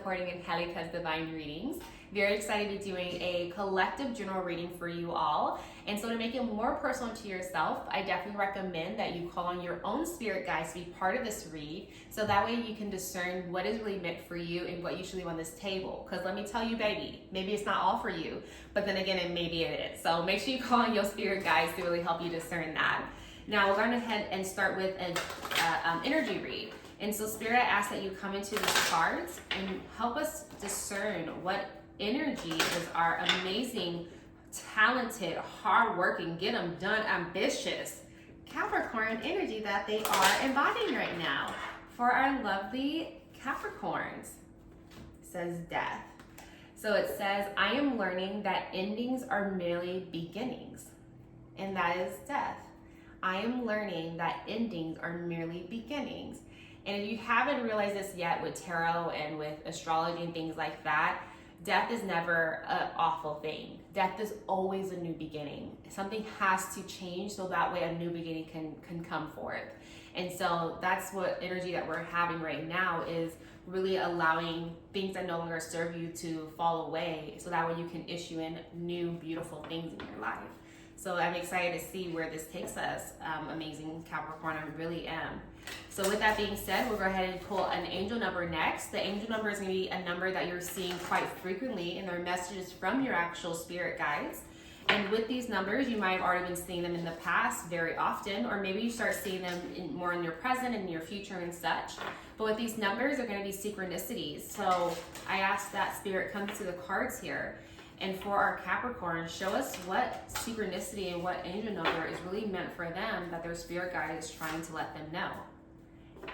supporting ANGELICASdivine readings. Very excited to be doing a collective general reading for you all. And so to make it more personal to yourself, I definitely recommend that you call on your own spirit guides to be part of this read. So that way you can discern what is really meant for you and what you should leave on this table. Because let me tell you, baby, maybe it's not all for you, but then again, maybe it is. So make sure you call on your spirit guides to really help you discern that. Now we're going to head and start with an energy read. And so Spirit, I ask that you come into these cards and help us discern what energy is our amazing, talented, hardworking, get them done, ambitious Capricorn energy that they are embodying right now. For our lovely Capricorns, it says death. So it says, I am learning that endings are merely beginnings. And that is death. I am learning that endings are merely beginnings. And if you haven't realized this yet with tarot and with astrology and things like that, death is never an awful thing. Death is always a new beginning. Something has to change so that way a new beginning can come forth. And so that's what energy that we're having right now is really allowing things that no longer serve you to fall away so that way you can issue in new beautiful things in your life. So I'm excited to see where this takes us. Amazing Capricorn, I really am. So with that being said, we'll go ahead and pull an angel number next. The angel number is going to be a number that you're seeing quite frequently in their messages from your actual spirit guides. And with these numbers, you might have already been seeing them in the past very often, or maybe you start seeing them more in your present and your future and such. But with these numbers, they're going to be synchronicities. So I ask that Spirit comes to the cards here. And for our Capricorn, show us what synchronicity and what angel number is really meant for them that their spirit guide is trying to let them know.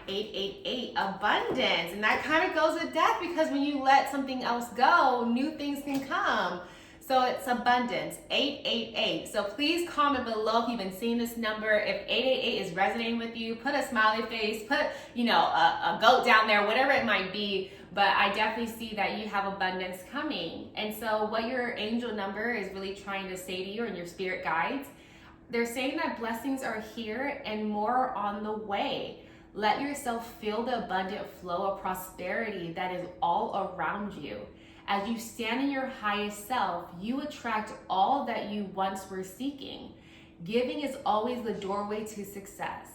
888, abundance. And that kind of goes with death because when you let something else go, new things can come. So it's abundance, 888. So please comment below if you've been seeing this number. If 888 is resonating with you, put a smiley face, put, a goat down there, whatever it might be. But I definitely see that you have abundance coming. And so what your angel number is really trying to say to you and your spirit guides, they're saying that blessings are here and more on the way. Let yourself feel the abundant flow of prosperity that is all around you. As you stand in your highest self, you attract all that you once were seeking. Giving is always the doorway to success.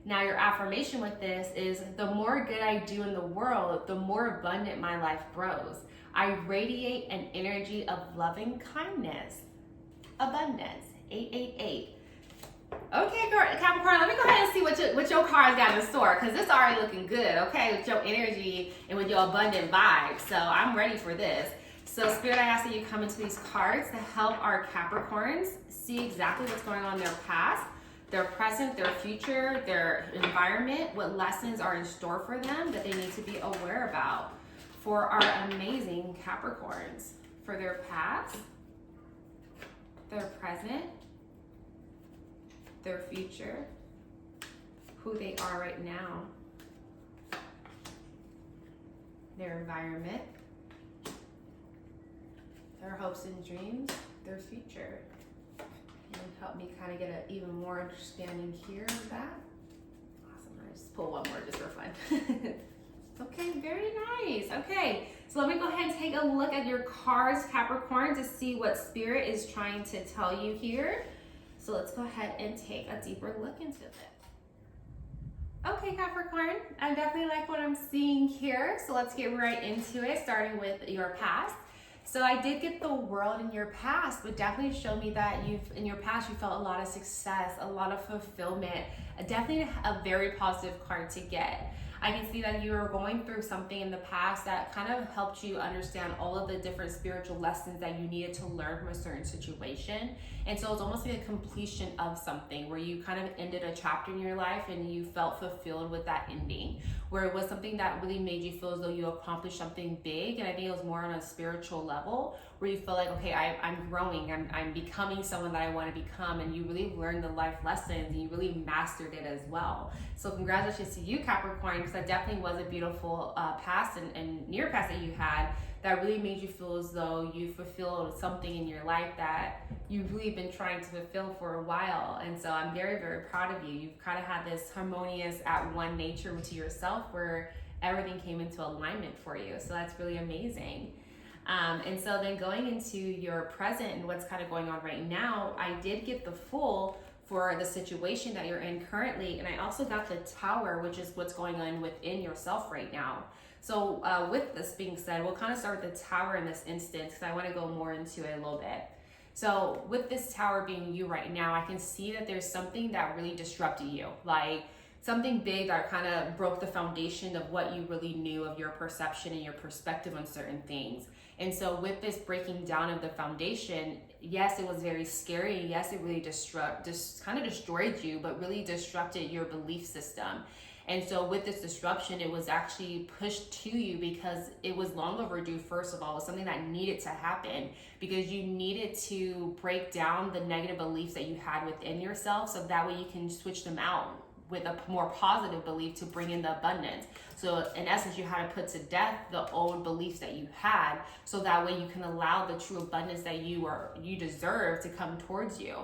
Now your affirmation with this is, the more good I do in the world, the more abundant my life grows. I radiate an energy of loving kindness. Abundance, 888. Okay, Capricorn, let me go ahead and see what your cards got in store, because this is already looking good, okay, with your energy and with your abundant vibe. So I'm ready for this. So Spirit, I ask that you come into these cards to help our Capricorns see exactly what's going on in their past, their present, their future, their environment, what lessons are in store for them that they need to be aware about. For our amazing Capricorns, for their past, their present, their future, who they are right now, their environment, their hopes and dreams, their future. And help me kind of get an even more understanding here of that. Awesome, I just pull one more just for fun. Okay, very nice. Okay, so let me go ahead and take a look at your cards, Capricorn, to see what Spirit is trying to tell you here. So let's go ahead and take a deeper look into it. Okay, Capricorn, I definitely like what I'm seeing here. So let's get right into it, starting with your past. So I did get the World in your past, but definitely showed me that in your past, you felt a lot of success, a lot of fulfillment, definitely a very positive card to get. I can see that you were going through something in the past that kind of helped you understand all of the different spiritual lessons that you needed to learn from a certain situation. And so it's almost like a completion of something where you kind of ended a chapter in your life and you felt fulfilled with that ending, where it was something that really made you feel as though you accomplished something big. And I think it was more on a spiritual level where you feel like, okay, I'm growing, I'm becoming someone that I want to become. And you really learned the life lessons and you really mastered it as well. So congratulations to you, Capricorn, because that definitely was a beautiful past and near past that you had that really made you feel as though you fulfilled something in your life that you've really been trying to fulfill for a while. And so I'm very, very proud of you. You've kind of had this harmonious at one nature to yourself where everything came into alignment for you. So that's really amazing. And so then going into your present and what's kind of going on right now, I did get the Fool for the situation that you're in currently. And I also got the Tower, which is what's going on within yourself right now. So with this being said, we'll kind of start with the Tower in this instance, because I want to go more into it a little bit. So with this Tower being you right now, I can see that there's something that really disrupted you, like something big that kind of broke the foundation of what you really knew of your perception and your perspective on certain things. And so with this breaking down of the foundation, yes, it was very scary. Yes, it really kind of destroyed you, but really disrupted your belief system. And so with this disruption, it was actually pushed to you because it was long overdue. First of all, it was something that needed to happen, because you needed to break down the negative beliefs that you had within yourself, so that way you can switch them out with a more positive belief to bring in the abundance. So in essence, you had to put to death the old beliefs that you had, so that way you can allow the true abundance that you deserve to come towards you.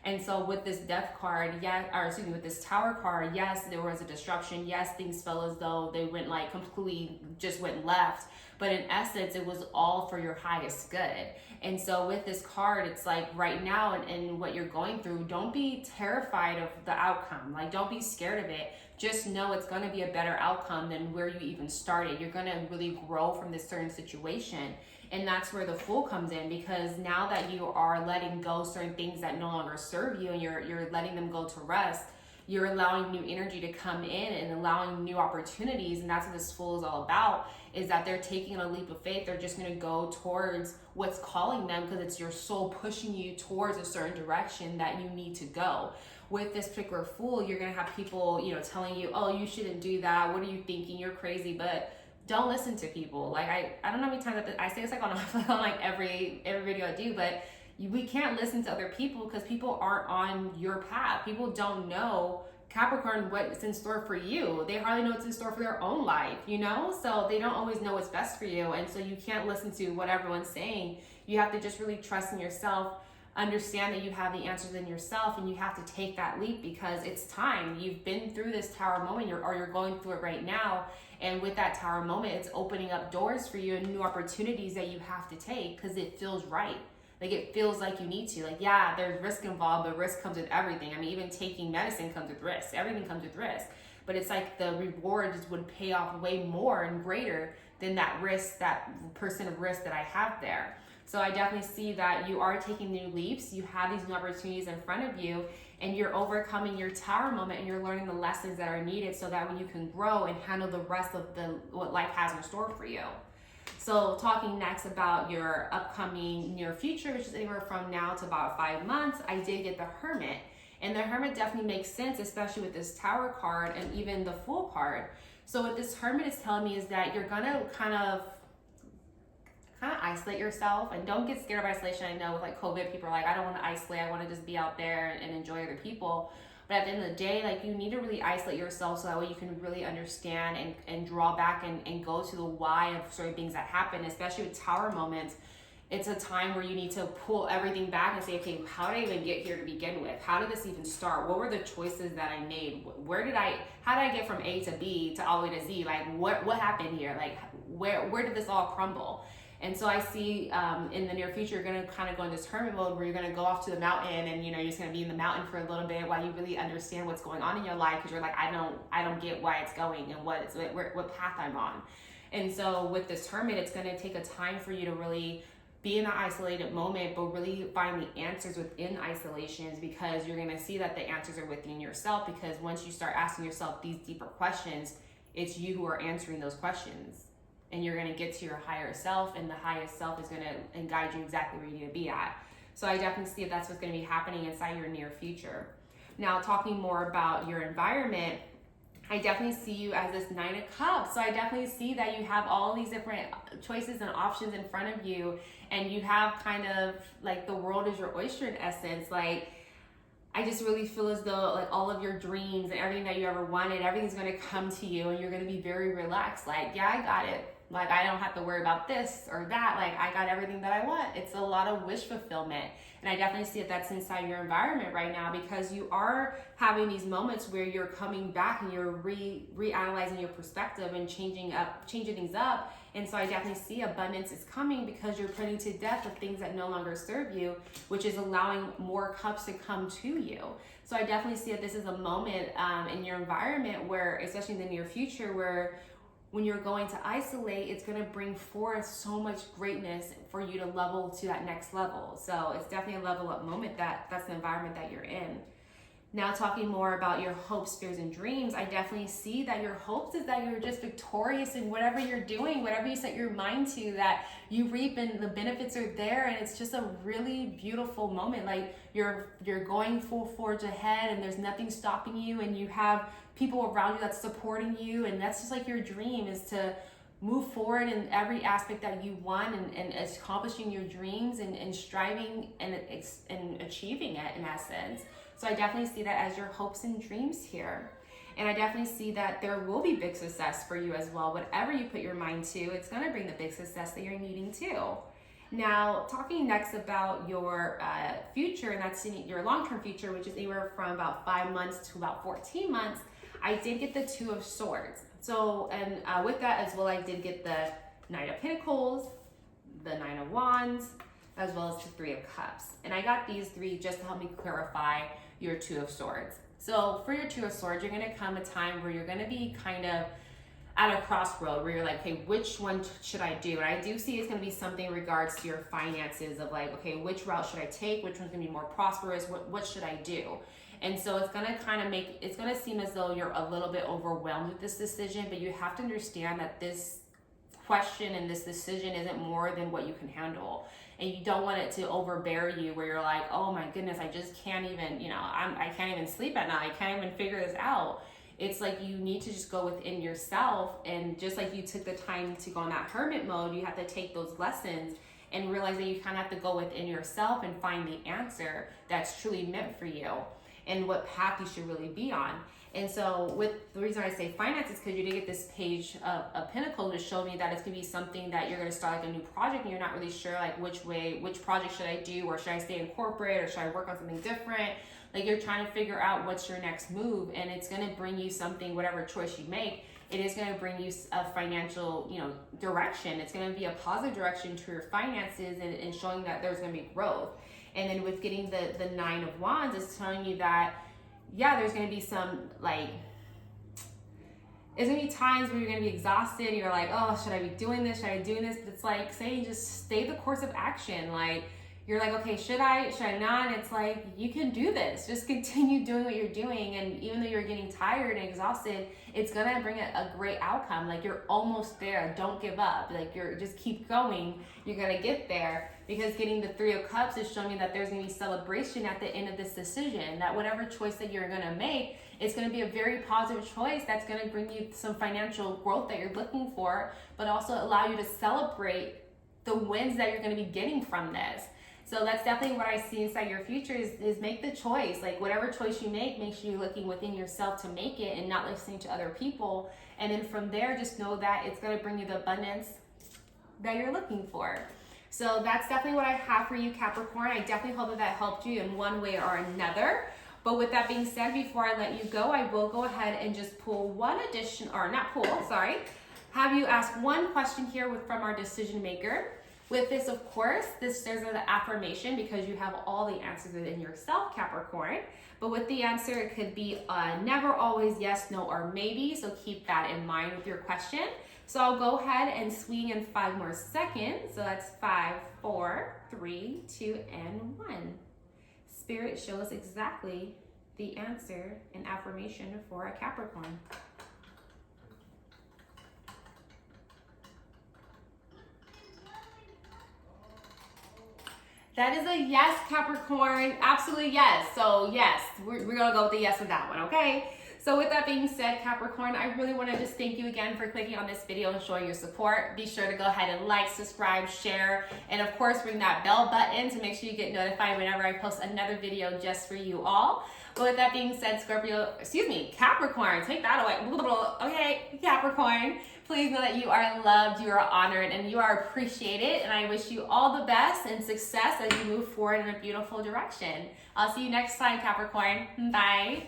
And so with this Death card, with this Tower card, yes, there was a disruption. Yes, things felt as though they went like completely just went left. But in essence, it was all for your highest good. And so with this card, it's like right now and what you're going through, don't be terrified of the outcome. Like, don't be scared of it. Just know it's going to be a better outcome than where you even started. You're going to really grow from this certain situation. And that's where the Fool comes in, because now that you are letting go certain things that no longer serve you, and you're letting them go to rest, you're allowing new energy to come in and allowing new opportunities. And that's what this Fool is all about, is that they're taking a leap of faith. They're just going to go towards what's calling them, because it's your soul pushing you towards a certain direction that you need to go. With this particular Fool, you're going to have people, telling you, oh, you shouldn't do that. What are you thinking? You're crazy. But don't listen to people. Like, I don't know how many times I say this like on like every video I do, but we can't listen to other people, because people aren't on your path. People don't know, Capricorn, what's in store for you. They hardly know what's in store for their own life, so they don't always know what's best for you. And so you can't listen to what everyone's saying. You have to just really trust in yourself, understand that you have the answers in yourself, and you have to take that leap, because it's time. You've been through this Tower moment, you're going through it right now. And with that Tower moment, it's opening up doors for you and new opportunities that you have to take, because it feels right. Like, it feels like you need to. Like, yeah, there's risk involved, but risk comes with everything. I mean, even taking medicine comes with risk. Everything comes with risk. But it's like the rewards would pay off way more and greater than that risk, that percent of risk that I have there. So I definitely see that you are taking new leaps. You have these new opportunities in front of you, and you're overcoming your Tower moment, and you're learning the lessons that are needed, so that when you can grow and handle the rest of what life has in store for you. So talking next about your upcoming near future, which is anywhere from now to about 5 months, I did get the Hermit. And the Hermit definitely makes sense, especially with this Tower card and even the Fool card. So what this Hermit is telling me is that you're gonna kind of isolate yourself, and don't get scared of isolation. I know with like COVID, people are like, I don't want to isolate, I want to just be out there and enjoy other people. But at the end of the day, like, you need to really isolate yourself, so that way you can really understand and draw back and go to the why of certain things that happen, especially with Tower moments. It's a time where you need to pull everything back and say, okay, how did I even get here to begin with? How did this even start? What were the choices that I made? How did I get from A to B to all the way to Z? Like, what happened here? Like, where did this all crumble? And so I see in the near future, you're going to kind of go in this hermit mode, where you're going to go off to the mountain, and you're just going to be in the mountain for a little bit while you really understand what's going on in your life, because you're like, I don't get why it's going and what path I'm on. And so with this hermit, it's going to take a time for you to really be in that isolated moment, but really find the answers within isolations, because you're going to see that the answers are within yourself. Because once you start asking yourself these deeper questions, it's you who are answering those questions. And you're going to get to your higher self, and the highest self is going to guide you exactly where you need to be at. So I definitely see that's what's going to be happening inside your near future. Now, talking more about your environment, I definitely see you as this Nine of Cups. So I definitely see that you have all these different choices and options in front of you, and you have kind of like the world is your oyster in essence. Like, I just really feel as though like all of your dreams and everything that you ever wanted, everything's going to come to you, and you're going to be very relaxed. Like, yeah, I got it. Like, I don't have to worry about this or that. Like, I got everything that I want. It's a lot of wish fulfillment. And I definitely see that that's inside your environment right now, because you are having these moments where you're coming back and you're reanalyzing your perspective and changing things up. And so I definitely see abundance is coming, because you're putting to death the things that no longer serve you, which is allowing more cups to come to you. So I definitely see that this is a moment in your environment where, especially in the near future, where when you're going to isolate, it's going to bring forth so much greatness for you to level to that next level. So it's definitely a level up moment. That's the environment that you're in. Now, talking more about your hopes, fears, and dreams, I definitely see that your hopes is that you're just victorious in whatever you're doing, whatever you set your mind to, that you reap and the benefits are there, and it's just a really beautiful moment. Like, you're going full forge ahead, and there's nothing stopping you, and you have people around you that's supporting you, and that's just like your dream, is to move forward in every aspect that you want, and accomplishing your dreams and striving and achieving it in essence. So I definitely see that as your hopes and dreams here. And I definitely see that there will be big success for you as well. Whatever you put your mind to, it's going to bring the big success that you're needing too. Now, talking next about your future, and that's your long-term future, which is anywhere from about 5 months to about 14 months, I did get the Two of Swords. So, and with that as well, I did get the Knight of Pentacles, the Nine of Wands, as well as the Three of Cups. And I got these three just to help me clarify your Two of Swords. So for your Two of Swords, you're going to come a time where you're going to be kind of at a crossroad where you're like, okay, which one should I do? And I do see it's going to be something in regards to your finances, of like, okay, which route should I take? Which one's going to be more prosperous? What should I do? And so it's going to kind of it's going to seem as though you're a little bit overwhelmed with this decision, but you have to understand that this question and this decision isn't more than what you can handle. And you don't want it to overbear you where you're like, oh my goodness, I just can't even, I can't even sleep at night. I can't even figure this out. It's like you need to just go within yourself. And just like you took the time to go in that hermit mode, you have to take those lessons and realize that you kind of have to go within yourself and find the answer that's truly meant for you and what path you should really be on. And so with the reason I say finance is because you did get this Page of Pentacles to show me that it's gonna be something that you're gonna start like a new project, and you're not really sure like which project should I do, or should I stay in corporate, or should I work on something different? Like, you're trying to figure out what's your next move, and it's gonna bring you something, whatever choice you make, it is gonna bring you a financial, direction. It's gonna be a positive direction to your finances, and showing that there's gonna be growth. And then with getting the Nine of Wands, it's telling you that, yeah, there's going to be some, like, there's going to be times where you're going to be exhausted. And you're like, oh, should I be doing this? Should I be doing this? But it's like saying, just stay the course of action. Like, you're like, okay, should I not? And it's like, you can do this. Just continue doing what you're doing. And even though you're getting tired and exhausted, it's going to bring a great outcome. Like, you're almost there. Don't give up. Like, just keep going. You're going to get there. Because getting the Three of Cups is showing me that there's going to be celebration at the end of this decision. That whatever choice that you're going to make, it's going to be a very positive choice that's going to bring you some financial growth that you're looking for, but also allow you to celebrate the wins that you're going to be getting from this. So that's definitely what I see inside your future is make the choice. Like, whatever choice you make sure you're looking within yourself to make it and not listening to other people. And then from there, just know that it's going to bring you the abundance that you're looking for. So that's definitely what I have for you, Capricorn. I definitely hope that helped you in one way or another. But with that being said, before I let you go, I will go ahead and just pull have you ask one question here from our decision maker. With this, of course, this serves as an affirmation because you have all the answers within yourself, Capricorn. But with the answer, it could be never, always, yes, no, or maybe. So keep that in mind with your question. So I'll go ahead and swing in 5 more seconds. So that's 5, 4, 3, 2, and 1. Spirit, show us exactly the answer and affirmation for a Capricorn. That is a yes, Capricorn. Absolutely yes. So yes, we're going to go with the yes with that one, okay? So with that being said, Capricorn, I really want to just thank you again for clicking on this video and showing your support. Be sure to go ahead and like, subscribe, share, and of course ring that bell button to make sure you get notified whenever I post another video just for you all. But with that being said, Capricorn, take that away. Okay, Capricorn, please know that you are loved, you are honored, and you are appreciated. And I wish you all the best and success as you move forward in a beautiful direction. I'll see you next time, Capricorn. Bye.